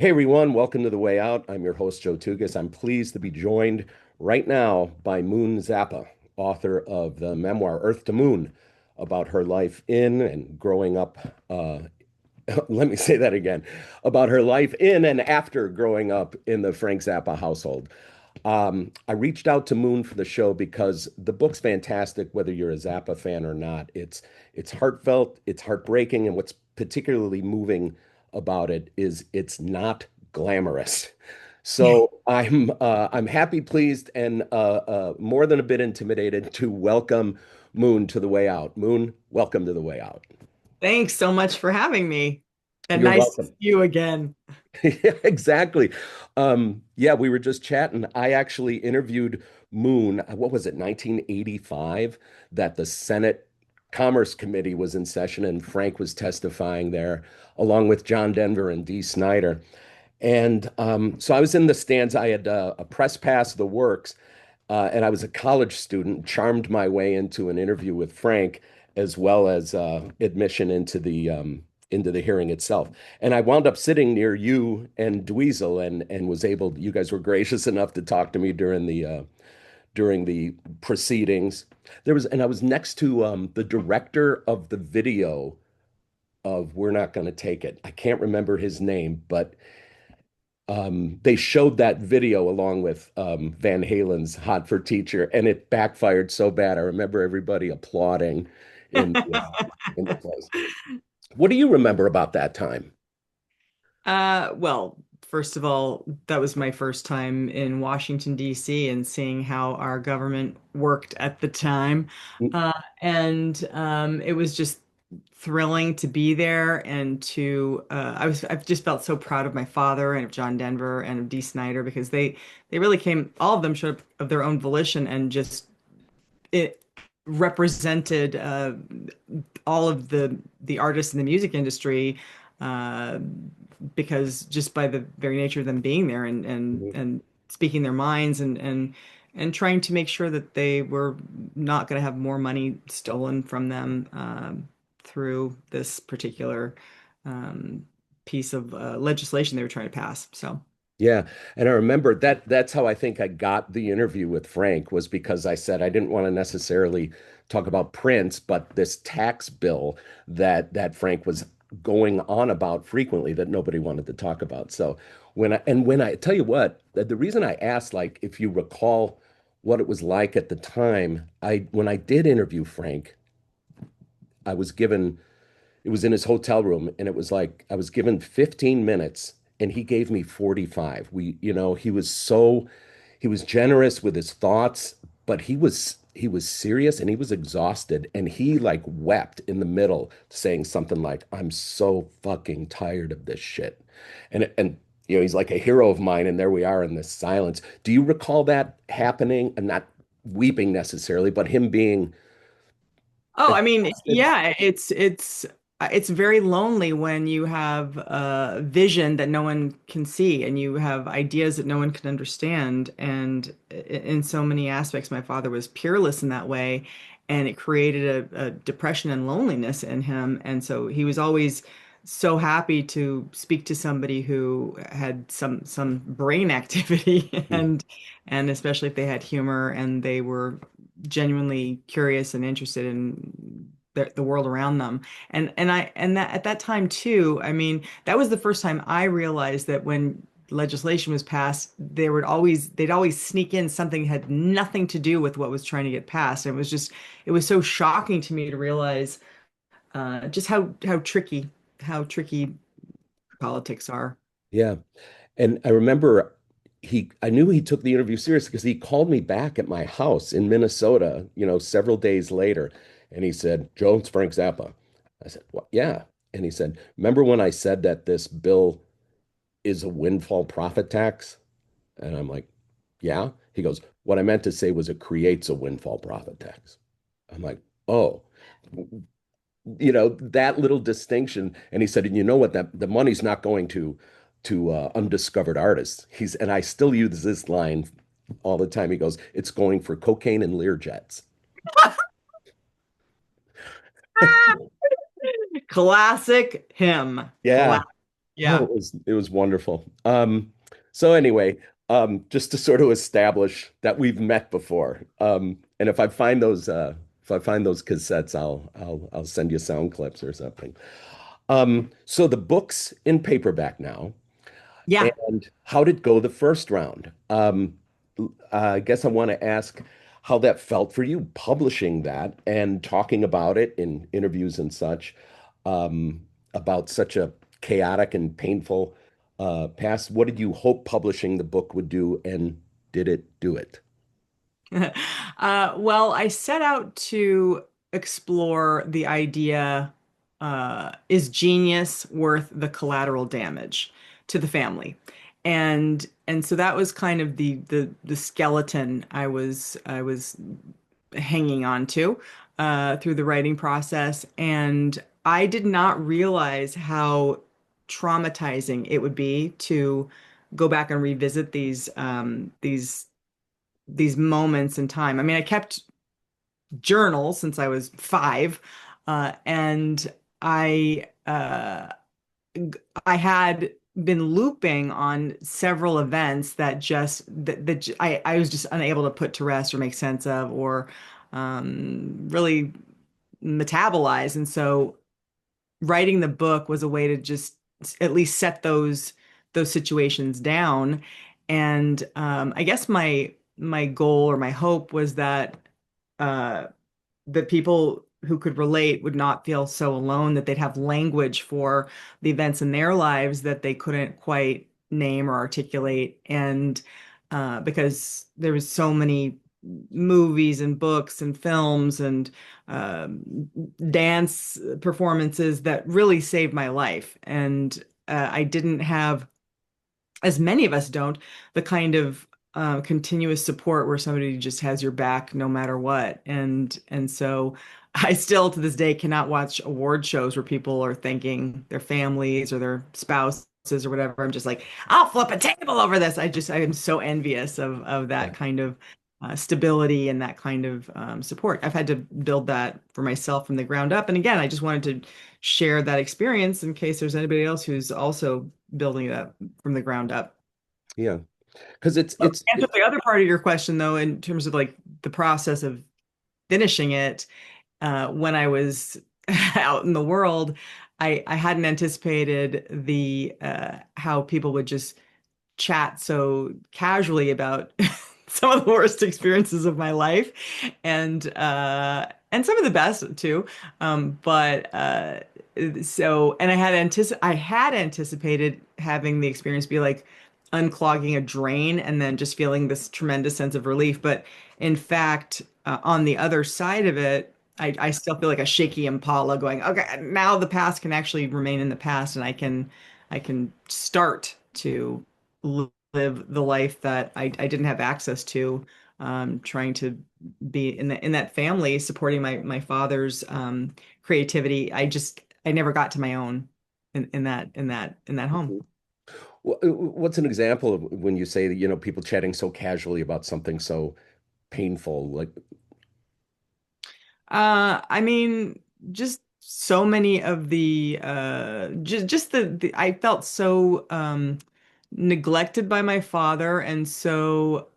Hey everyone, welcome to The Way Out. I'm your host, Joe Tougas. I'm pleased to be joined right now by Moon Zappa, author of the memoir Earth to Moon, about her life in and growing up. Let me say that again, about her life in and after growing up in the Frank Zappa household. I reached out to Moon for the show because the book's fantastic, whether you're a Zappa fan or not. It's heartfelt, it's heartbreaking, and what's particularly moving about it is it's not glamorous. So I'm happy, pleased, and more than a bit intimidated to welcome Moon to the Way Out. Moon, welcome to the Way Out. Thanks so much for having me. And You're nice to welcome. see you again. Yeah, exactly. Yeah, we were just chatting. I actually interviewed Moon, what was it, 1985, that the Senate Commerce Committee was in session and Frank was testifying there, along with John Denver and Dee Snider. And so I was in the stands. I had a press pass, the works, and I was a college student, charmed my way into an interview with Frank, as well as admission into the hearing itself. And I wound up sitting near you and Dweezil, and was able. You guys were gracious enough to talk to me during the proceedings. And I was next to the director of the video of "We're Not Gonna Take It." I can't remember his name, but they showed that video along with Van Halen's "Hot for Teacher," and it backfired so bad. I remember everybody applauding in the place. What do you remember about that time? Well, first of all, that was my first time in Washington, D.C., and seeing how our government worked at the time. And it was just thrilling to be there and I've just felt so proud of my father and of John Denver and of Dee Snider because they really came, all of them showed up of their own volition and just it represented all of the artists in the music industry uh, because just by the very nature of them being there Mhm. and speaking their minds and trying to make sure that they were not going to have more money stolen from them through this particular um, piece of legislation they were trying to pass. So. Yeah, and I remember that's how I think I got the interview with Frank was because I said I didn't want to necessarily talk about Prince, but this tax bill that Frank was going on about frequently that nobody wanted to talk about. So when I tell you what, the reason I asked, like, if you recall what it was like at the time, I when I did interview Frank, I was given it was in his hotel room, and it was like I was given 15 minutes, and he gave me 45. He was generous with his thoughts, but he was serious and he was exhausted, and he like wept in the middle, saying something like, "I'm so fucking tired of this shit," and he's like a hero of mine, and there we are in this silence. Do you recall that happening? And not weeping necessarily, but him being Oh, I mean, exhausted. yeah, it's very lonely when you have a vision that no one can see and you have ideas that no one can understand. And in so many aspects, my father was peerless in that way, and it created a depression and loneliness in him. And so he was always so happy to speak to somebody who had some brain activity and especially if they had humor and they were genuinely curious and interested in the world around them. And that at that time too, I mean, that was the first time I realized that when legislation was passed, they'd always sneak in something that had nothing to do with what was trying to get passed. And it was so shocking to me to realize just how tricky politics are. Yeah. And I remember I knew he took the interview seriously because he called me back at my house in Minnesota, several days later. And he said, "Joe, it's Frank Zappa." I said, "What? Yeah." And he said, "Remember when I said that this bill is a windfall profit tax?" And I'm like, "Yeah." He goes, "What I meant to say was it creates a windfall profit tax." I'm like, "Oh." That little distinction. And he said, "And you know what, that the money's not going to undiscovered artists." And I still use this line all the time. He goes, "It's going for cocaine and Lear jets." Classic him. Yeah. Oh, Yeah. it was wonderful. So anyway, just to sort of establish that we've met before. And if I find those cassettes, I'll send you sound clips or something. So the book's in paperback now. Yeah. And how did it go the first round? I guess I want to ask how that felt for you publishing that and talking about it in interviews and such, about such a chaotic and painful past. What did you hope publishing the book would do, and did it do it? Well, I set out to explore the idea, is genius worth the collateral damage to the family? And so that was kind of the skeleton I was hanging on to through the writing process. And I did not realize how traumatizing it would be to go back and revisit these moments in time. I mean, I kept journals since I was five, and I had been looping on several events that I was just unable to put to rest or make sense of or really metabolize. And so writing the book was a way to just at least set those situations down. And I guess my goal or my hope was uh, that people who could relate would not feel so alone, that they'd have language for the events in their lives that they couldn't quite name or articulate. And because there was so many movies and books and films and dance performances that really saved my life. And I didn't have, as many of us don't, the kind of continuous support where somebody just has your back no matter what. And so I still to this day cannot watch award shows where people are thanking their families or their spouses or whatever. I'm just like, I'll flip a table over this. I am so envious of Yeah. that kind of stability and that kind of support. I've had to build that for myself from the ground up. And again, I just wanted to share that experience in case there's anybody else who's also building that from the ground up. Yeah. Because To answer the other part of your question, though, in terms of like the process of finishing it, when I was out in the world, I hadn't anticipated the how people would just chat so casually about some of the worst experiences of my life, and some of the best too. But so, and I had anticipated having the experience be like unclogging a drain and then just feeling this tremendous sense of relief. But in fact, on the other side of it, I still feel like a shaky Impala going, okay, now the past can actually remain in the past, and I can start to live the life that I didn't have access to, trying to be in that family, supporting my father's creativity. I never got to my own in that home. what's an example of when you say that, people chatting so casually about something so painful? Like, I mean, just so many of the just the I felt so neglected by my father and so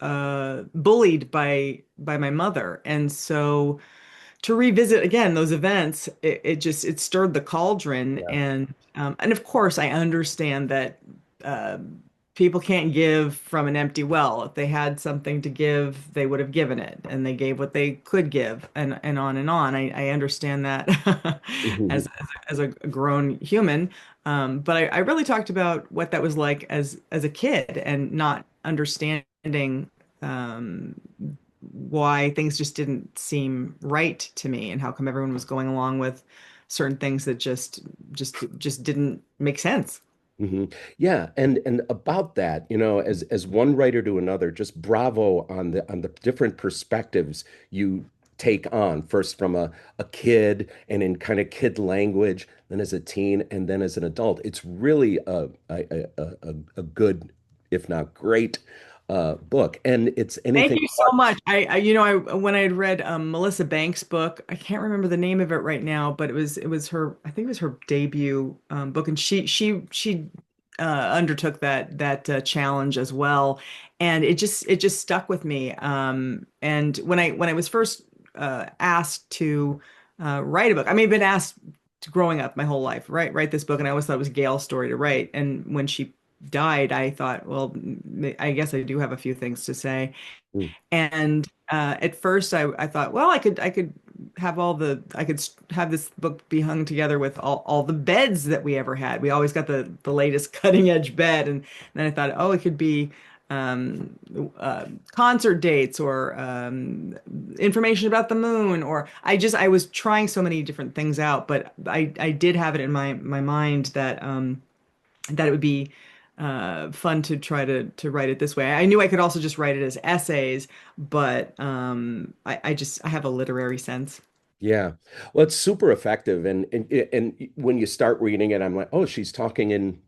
bullied by my mother. And so to revisit again those events, it stirred the cauldron. yeah. And of course I understand that uh, people can't give from an empty well. If they had something to give, they would have given it, and they gave what they could give, and on and on. I understand that Mhm. as a grown human. But I really talked about what that was like as a kid and not understanding why things just didn't seem right to me, and how come everyone was going along with certain things that just didn't make sense. Yeah, and about that, as one writer to another, just bravo on the different perspectives you take on, first from a kid and in kind of kid language, then as a teen, and then as an adult. It's really a good, if not great, book. And it's Thank anything you so but. much. I when I had read Melissa Banks' book, I can't remember the name of it right now, but it was her, I think it was her debut book, and she undertook that challenge as well, and it just stuck with me. And when I was first asked to write a book, I mean, I've been asked growing up my whole life, write this book, and I always thought it was Gail's story to write. And when she died, I thought, well, I guess I do have a few things to say. Mm. And at first, I thought, well, I could have have this book be hung together with all the beds that we ever had. We always got the latest cutting edge bed, and then I thought, oh, it could be um, concert dates or information about the moon, or I was trying so many different things out, but I did have it in my mind that it would be fun to try to write it this way. I knew I could also just write it as essays, but I have a literary sense. Yeah. Well, it's super effective. And when you start reading it, I'm like, oh, she's talking in,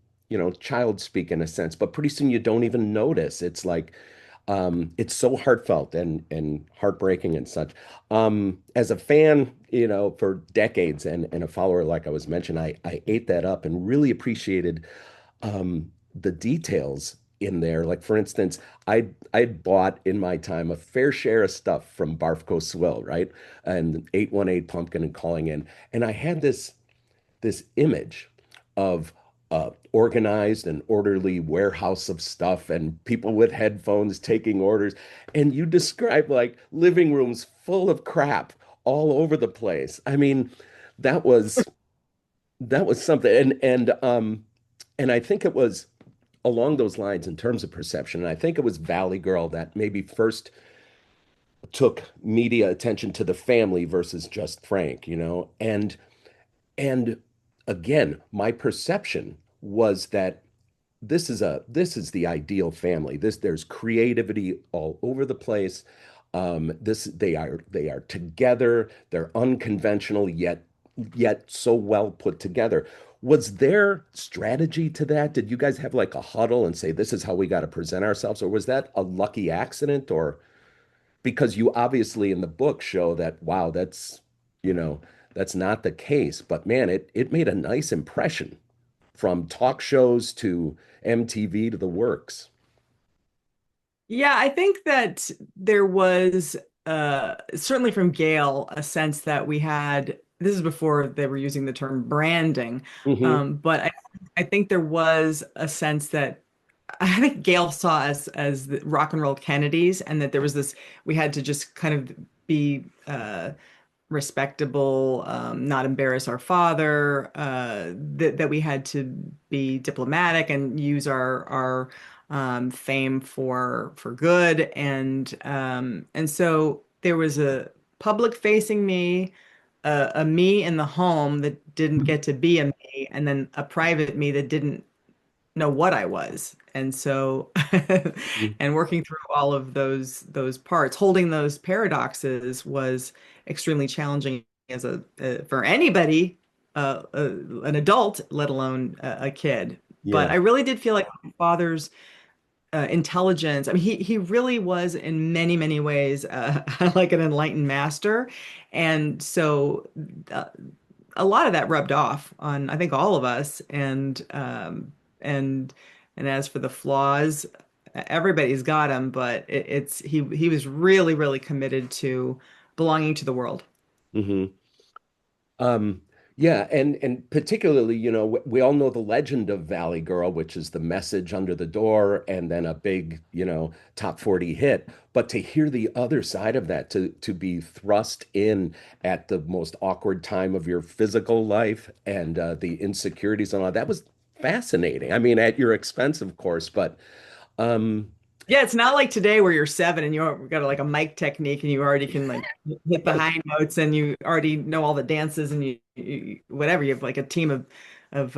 child speak in a sense, but pretty soon you don't even notice. It's like it's so heartfelt and heartbreaking and such. As a fan, for decades and a follower, like I was mentioned, I ate that up and really appreciated the details in there. Like for instance, I'd bought in my time a fair share of stuff from Barfco Swill, right? And 818 Pumpkin and calling in. And I had this image of organized and orderly warehouse of stuff and people with headphones taking orders. And you describe like living rooms full of crap all over the place. I mean, that was that was something. And I think it was along those lines in terms of perception. And I think it was Valley Girl that maybe first took media attention to the family versus just Frank, And again, my perception was that this is the ideal family. There's creativity all over the place. This they are together. They're unconventional yet so well put together. Was there strategy to that? Did you guys have like a huddle and say this is how we got to present ourselves, or was that a lucky accident? Or because you obviously in the book show that wow, you know that's not the case. But man, it made a nice impression from talk shows to MTV to the works. Yeah, I think that there was certainly from Gail a sense that we had this is before they were using the term branding. Hmm. But I think there was a sense that I think Gail saw us as the rock and roll Kennedys, and that there was this we had to just kind of be respectable, not embarrass our father, that we had to be diplomatic and use our fame for good, and so there was a public facing me, a me in the home that didn't get to be a me, and then a private me that didn't know what I was. And so, and working through all of those parts, holding those paradoxes was extremely challenging as a for anybody, an adult, let alone a kid. But Yeah. I really did feel like my father's intelligence. I mean, he really was in many, many ways like an enlightened master. And so uh, a lot of that rubbed off on, I think, all of us. And and as for the flaws, everybody's got them, but he was really, really committed to belonging to the world. Hmm. Um, yeah, and particularly, we all know the legend of Valley Girl, which is the message under the door and then a big, top 40 hit. But to hear the other side of that, to be thrust in at the most awkward time of your physical life and the insecurities and all that was fascinating. I mean, at your expense, of course, but um, Yeah, it's not like today where you're seven and you've got like a mic technique and you already can like hit the right. high notes and you already know all the dances and whatever. You have like a team of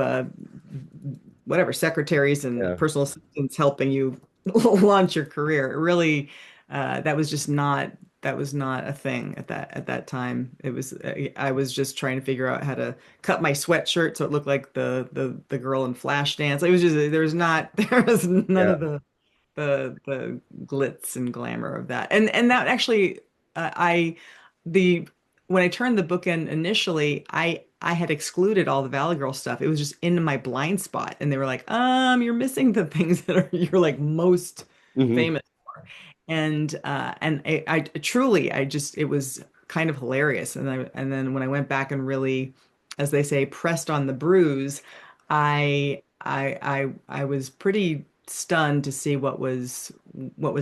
whatever secretaries and Yeah. personal assistants helping you launch your career. It really, that was not a thing at that time. It was I was just trying to figure out how to cut my sweatshirt so it looked like the girl in Flashdance. It was just there was not there was none Yeah. of the glitz and glamour of that. And that actually I the when I turned the book in initially, I had excluded all the Valley Girl stuff. It was just into my blind spot, and they were like, you're missing the things that are you're like most Hmm. famous for." And I truly, I just it was kind of hilarious. And then when I went back and really, as they say, pressed on the bruise, I was pretty stunned to see what was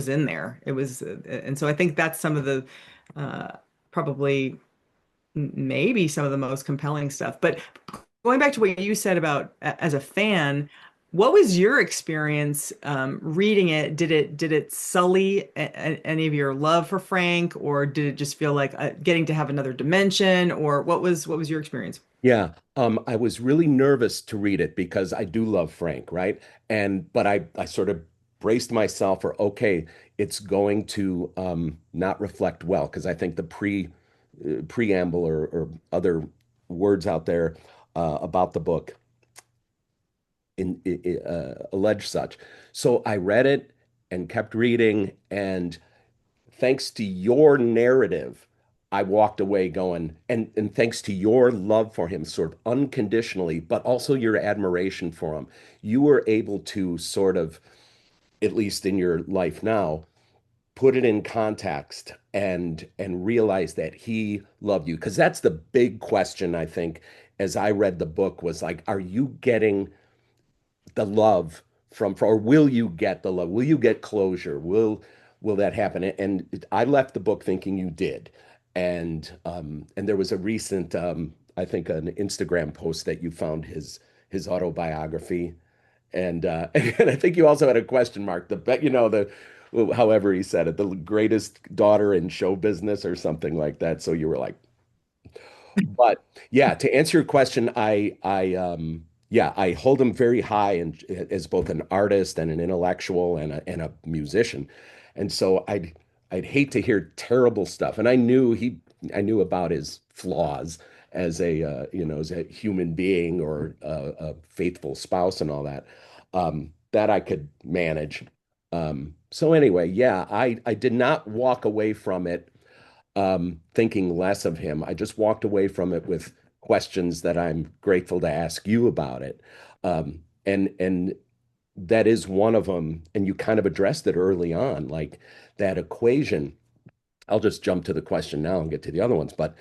in there. It was, and so I think that's some of the probably maybe some of the most compelling stuff. But going back to what you said about as a fan, what was your experience reading it? Did it sully any of your love for Frank, or did it just feel like getting to have another dimension, or what was your experience? Yeah, I was really nervous to read it because I do love Frank, right? And but I sort of braced myself for okay, it's going to not reflect well because I think the preamble or other words out there about the book allege such. So I read it and kept reading, and thanks to your narrative, I walked away going, and thanks to your love for him, sort of unconditionally, but also your admiration for him, you were able to sort of, at least in your life now, put it in context and realize that he loved you. Because that's the big question, I think, as I read the book was like, are you getting the love or will you get the love? Will you get closure? Will that happen? And I left the book thinking you did. And there was a recent I think an Instagram post that you found his autobiography. And and I think you also had a question mark, the however he said it, the greatest daughter in show business or something like that. So you were like, but yeah, to answer your question, yeah, I hold him very high and as both an artist and an intellectual and a musician. And so I'd hate to hear terrible stuff. And I knew about his flaws as as a human being or a faithful spouse and all that. That I could manage. So anyway, yeah, I did not walk away from it thinking less of him. I just walked away from it with questions that I'm grateful to ask you about it. And that is one of them. And you kind of addressed it early on, like that equation. I'll just jump to the question now and get to the other ones. But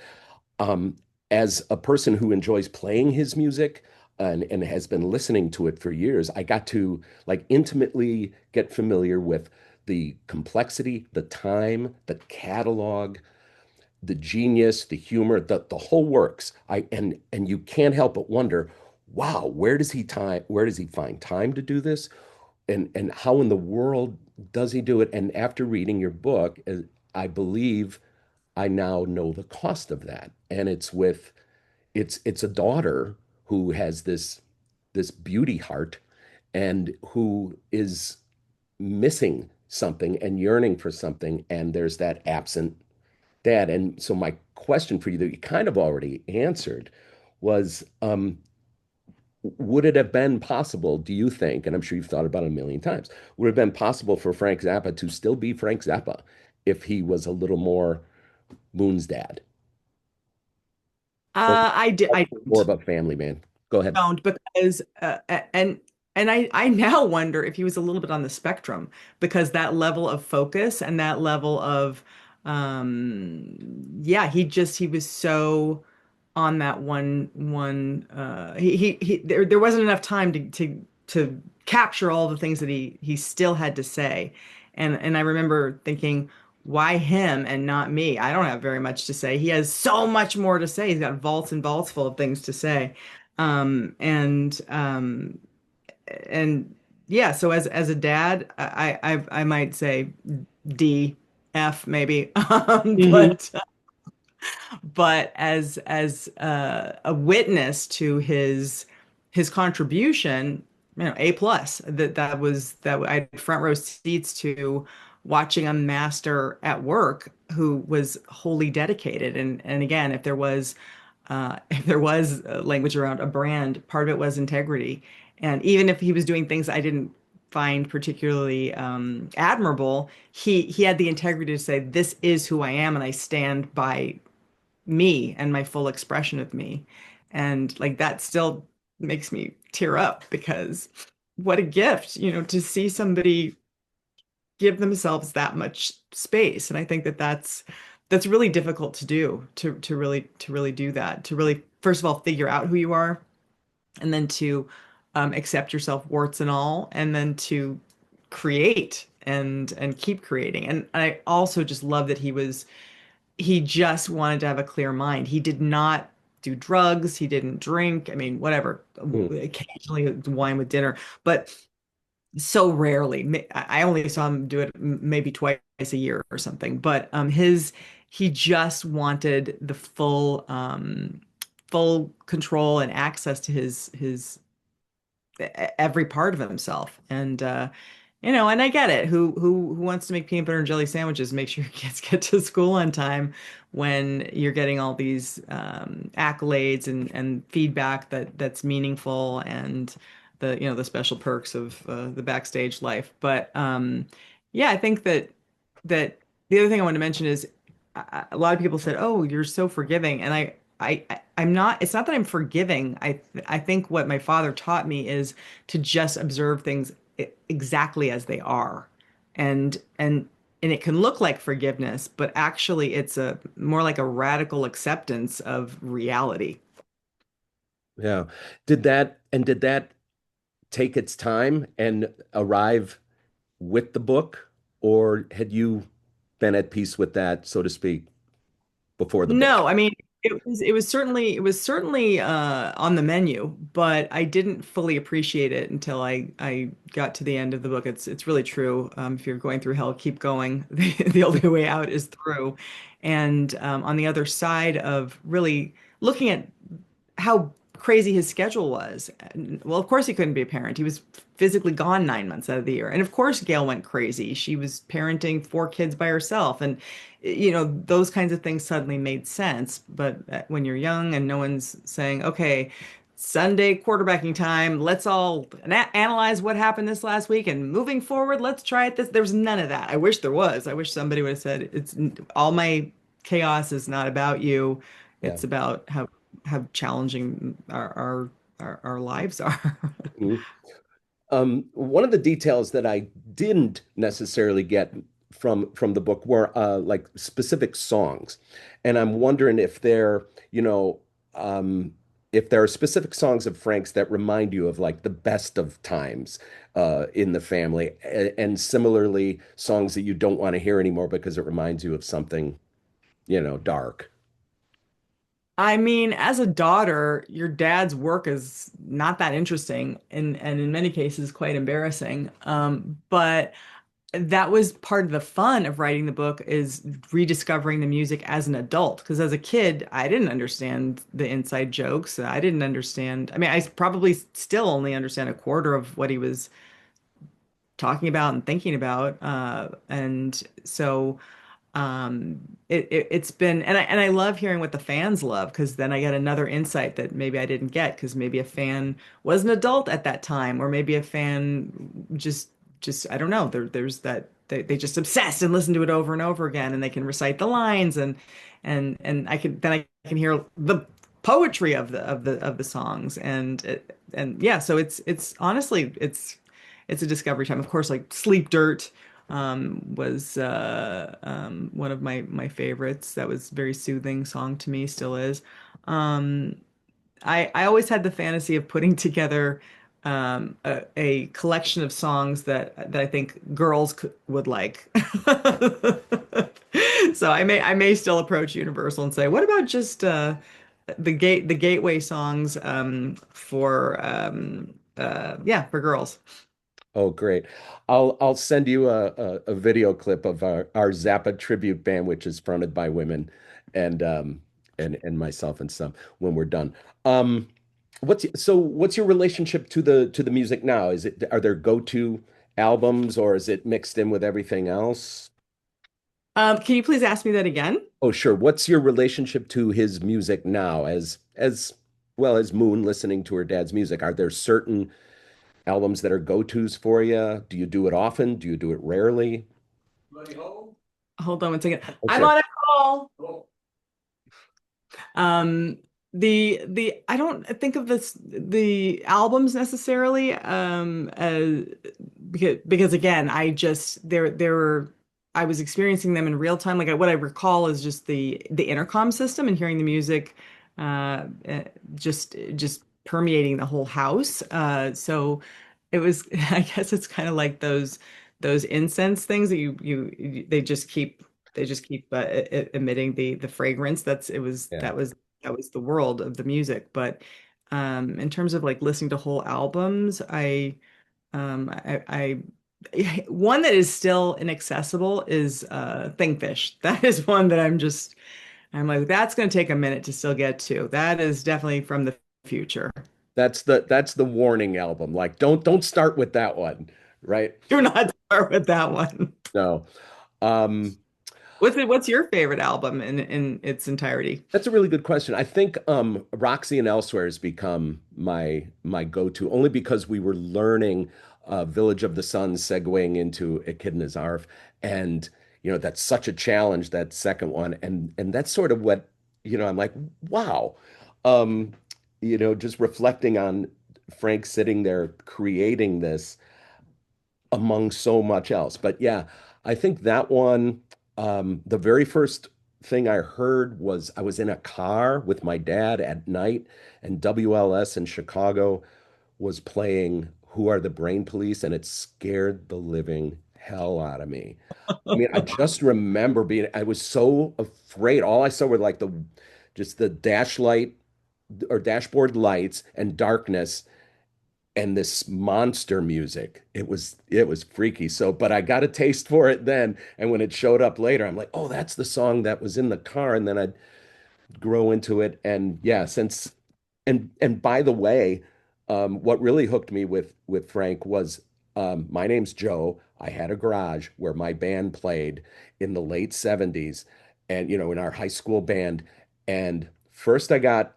um, as a person who enjoys playing his music and has been listening to it for years, I got to like intimately get familiar with the complexity, the time, the catalog, the genius, the humor, the whole works. And you can't help but wonder, wow, where does he find time to do this? And how in the world does he do it? And after reading your book, I believe I now know the cost of that. And it's a daughter who has this beauty heart and who is missing something and yearning for something. And there's that absent dad. And so my question for you that you kind of already answered was, would it have been possible, do you think, and I'm sure you've thought about it a million times, would it have been possible for Frank Zappa to still be Frank Zappa if he was a little more Moon's dad or I more of a family man? Go ahead. don't because and I now wonder if he was a little bit on the spectrum because that level of focus and that level of yeah, he was so on that one there wasn't enough time to capture all the things that he still had to say. And I remember thinking, why him and not me? I don't have very much to say. He has so much more to say. He's got vaults and vaults full of things to say. Um, and um, and yeah, so as a dad, I might say D, F maybe. Mhm. But as a witness to his contribution, A plus. That I had front row seats to watching a master at work who was wholly dedicated. And again, if there was if there was language around a brand, part of it was integrity. And even if he was doing things I didn't find particularly admirable, he had the integrity to say, "This is who I am, and I stand by me and my full expression of me. And like that still makes me tear up because what a gift, to see somebody give themselves that much space. And I think that that's really difficult to do, to really do that, to really first of all figure out who you are, and then to accept yourself warts and all, and then to create and keep creating. And I also just love that he just wanted to have a clear mind. He did not do drugs. He didn't drink. I mean, whatever, Mm. occasionally wine with dinner, but so rarely. I only saw him do it maybe twice a year or something. But he just wanted the full control and access to his every part of himself. And I get it. Who wants to make peanut butter and jelly sandwiches, make sure your kids get to school on time when you're getting all these accolades and feedback that's meaningful, and the special perks of the backstage life. But yeah, I think that the other thing I want to mention is a lot of people said, "Oh, you're so forgiving," and I'm not. It's not that I'm forgiving. I think what my father taught me is to just observe things exactly as they are, and it can look like forgiveness, but actually it's a more like a radical acceptance of reality. Yeah. Did that take its time and arrive with the book, or had you been at peace with that, so to speak, before the book? No, I mean it was certainly on the menu, but I didn't fully appreciate it until I got to the end of the book. It's really true. If you're going through hell, keep going. The only way out is through. And on the other side of really looking at how crazy his schedule was. Well, of course he couldn't be a parent. He was physically gone 9 months out of the year. And of course Gail went crazy. She was parenting four kids by herself. And those kinds of things suddenly made sense. But when you're young and no one's saying, okay, Sunday quarterbacking time, let's all analyze what happened this last week and moving forward, let's try it this. There's none of that. I wish there was. I wish somebody would have said, it's all my chaos is not about you. Yeah. It's about how challenging our lives are. Mhm. One of the details that I didn't necessarily get from the book were like specific songs, and I'm wondering if there are specific songs of Frank's that remind you of like the best of times in the family, and similarly songs that you don't want to hear anymore because it reminds you of something, dark. I mean, as a daughter, your dad's work is not that interesting and in many cases quite embarrassing. But that was part of the fun of writing the book is rediscovering the music as an adult. Because as a kid, I didn't understand the inside jokes. I didn't understand. I mean, I probably still only understand a quarter of what he was talking about and thinking about. And so it's been, and I love hearing what the fans love, because then I get another insight that maybe I didn't get, because maybe a fan was an adult at that time, or maybe a fan just I don't know, there's that they just obsess and listen to it over and over again, and they can recite the lines, and I can hear the poetry of the songs, and yeah, so it's honestly it's a discovery time. Of course, like Sleep Dirt was one of my favorites. That was very soothing song to me, still is. Um, I always had the fantasy of putting together a collection of songs that I think girls would like. So I may still approach Universal and say, what about just the gateway songs for girls. Oh, great. I'll send you a video clip of our Zappa tribute band, which is fronted by women and and myself and some when we're done. Um, what's your relationship to the music now? Are there go-to albums, or is it mixed in with everything else? Can you please ask me that again? Oh, sure. What's your relationship to his music now as well as Moon listening to her dad's music? Are there certain albums that are go-tos for you? Do you do it often? Do you do it rarely? Hold on one second. Oh, I'm sure. on a call. Um, the I don't think of the albums necessarily, as because again, there were I was experiencing them in real time. Like what I recall is just the intercom system and hearing the music, just permeating the whole house. So it was, I guess it's kind of like those incense things that they just keep emitting the fragrance. Yeah. That was the world of the music. But in terms of like listening to whole albums, one that is still inaccessible is Thingfish. That is one that I'm like, that's going to take a minute to still get to. That is definitely from the future. That's the warning album. Like, don't start with that one, right? Do not start with that one. No. Um, What's your favorite album in its entirety? That's a really good question. I think Roxy and Elsewhere has become my go-to only because we were learning Village of the Sun segueing into Echidna's Arf. And that's such a challenge, that second one. And that's sort of what, I'm like, wow. Um, just reflecting on Frank sitting there creating this among so much else. But yeah, I think that one, the very first thing I heard was I was in a car with my dad at night, and WLS in Chicago was playing Who Are the Brain Police, and it scared the living hell out of me. I mean, I just remember I was so afraid. All I saw were like just the dash light or dashboard lights and darkness and this monster music. It was freaky. So, but I got a taste for it then, and when it showed up later, I'm like, oh, that's the song that was in the car, and then I'd grow into it. And yeah, since and by the way, what really hooked me with Frank was my name's Joe. I had a garage where my band played in the late 70s, and in our high school band. And first I got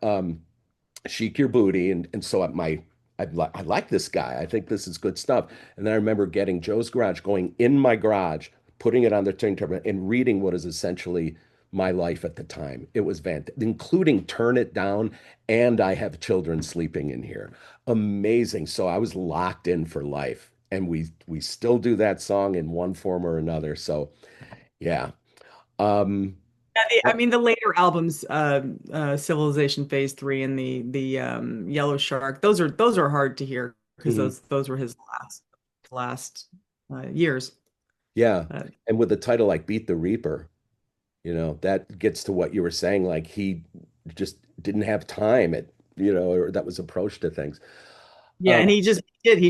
Chic Your Booty, and so I like this guy. I think this is good stuff. And then I remember getting Joe's Garage, going in my garage, putting it on the turntable, and reading what is essentially my life at the time. It was fantastic, including Turn It Down and I Have Children Sleeping in Here. Amazing. So I was locked in for life, and we still do that song in one form or another. So yeah. Um, Yeah, I mean, the later albums, Civilization Phase 3 and the Yellow Shark, those are hard to hear because mhm. those were his last years. Yeah. Uh, And with a title like Beat the Reaper, that gets to what you were saying. Like he just didn't have time or that was approach to things. yeah, Um, and he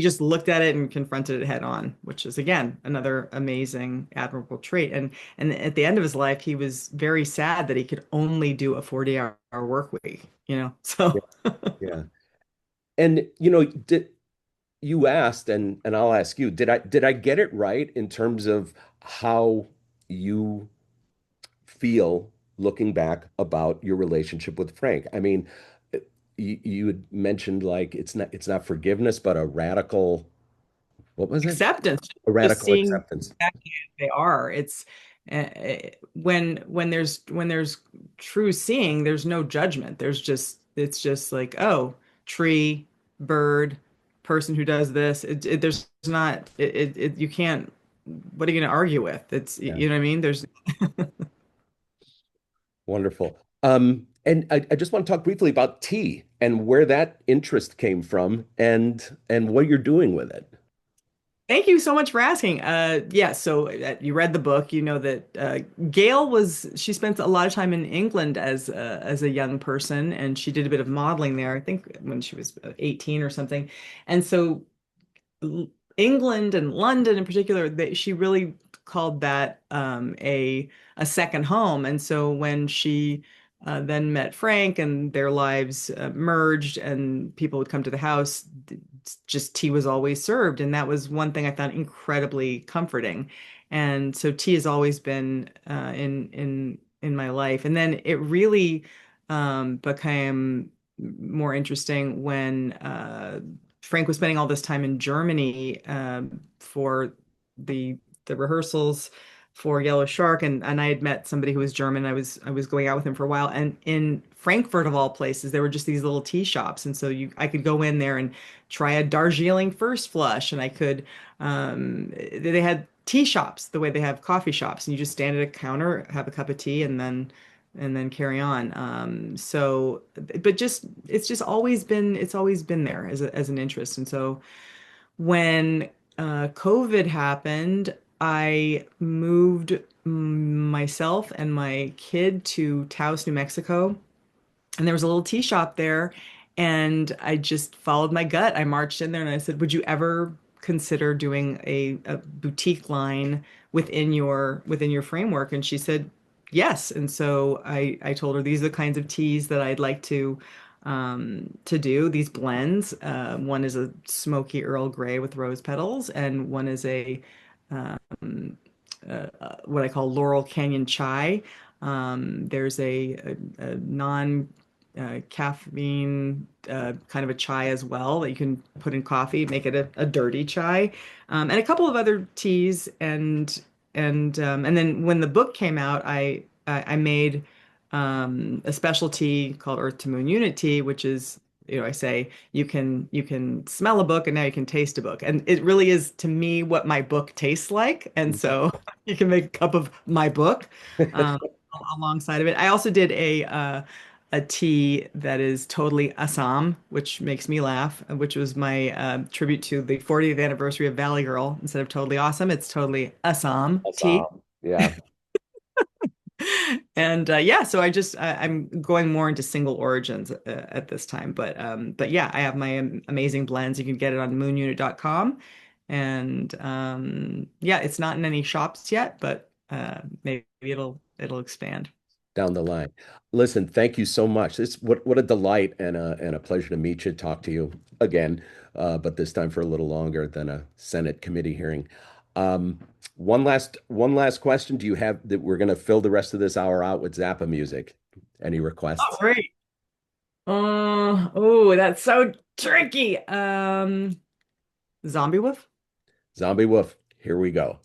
just looked at it and confronted it head on, which is again another amazing, admirable trait. And at the end of his life, he was very sad that he could only do a 40-hour work week, you know. yeah, So yeah. And did you asked, and I'll ask you, did I get it right in terms of how you feel looking back about your relationship with Frank? I mean, you had mentioned like it's not forgiveness, but a radical, what was it? acceptance, A just radical seeing acceptance. exactly as they are. It's when there's true seeing, there's no judgment. It's just like, oh, tree, bird, person who does this. There's not you can't. What are you going to argue with? It's Yeah. you know what I mean. There's Wonderful. And I just want to talk briefly about tea and where that interest came from and what you're doing with it. Thank you so much for asking. Yeah, so you read the book. You know that Gail she spent a lot of time in England as a young person, and she did a bit of modeling there, I think when she was 18 or something. And so England and London in particular, she really called that a second home. And so when she then met Frank and their lives merged and people would come to the house, just tea was always served. And that was one thing I found incredibly comforting. And so tea has always been in my life. And then it really became more interesting when Frank was spending all this time in Germany for the the rehearsals for Yellow Shark, and I had met somebody who was German. I was going out with him for a while, and in Frankfurt of all places, there were just these little tea shops, and so you I could go in there and try a Darjeeling first flush, and I could they had tea shops the way they have coffee shops, and you just stand at a counter, have a cup of tea, and then carry on. So, but just it's just always been there as an interest, and so when COVID happened, I moved myself and my kid to Taos, New Mexico, and there was a little tea shop there, and I just followed my gut. I marched in there and I said, "Would you ever consider doing a boutique line within your framework?" And she said, "Yes." And so I told her these are the kinds of teas that I'd like to do, these blends. One is a smoky Earl Grey with rose petals, and one is a what I call Laurel Canyon chai. There's a non caffeine kind of a chai as well that you can put in coffee, make it a dirty chai, and a couple of other teas. And then when the book came out, I made a specialty called Earth to Moon Unit Tea, which is, I say you can smell a book and now you can taste a book. And it really is to me what my book tastes like. And so you can make a cup of my book um, alongside of it. I also did a tea that is totally Assam, which makes me laugh, which was my tribute to the 40th anniversary of Valley Girl. Instead of totally awesome, it's totally Assam That's tea. yeah. And yeah, so I'm going more into single origins at this time, but yeah, I have my amazing blends. You can get it on moonunit.com, and yeah, it's not in any shops yet, but maybe it'll expand. Down the line. Listen, thank you so much. It's what a delight and a pleasure to meet you, talk to you again, but this time for a little longer than a Senate committee hearing. Um, one last question. Do you have that we're going to fill the rest of this hour out with Zappa music? Any Oh, requests? great. Oh, that's so tricky. Zombie Wolf? Zombie Wolf, here we go.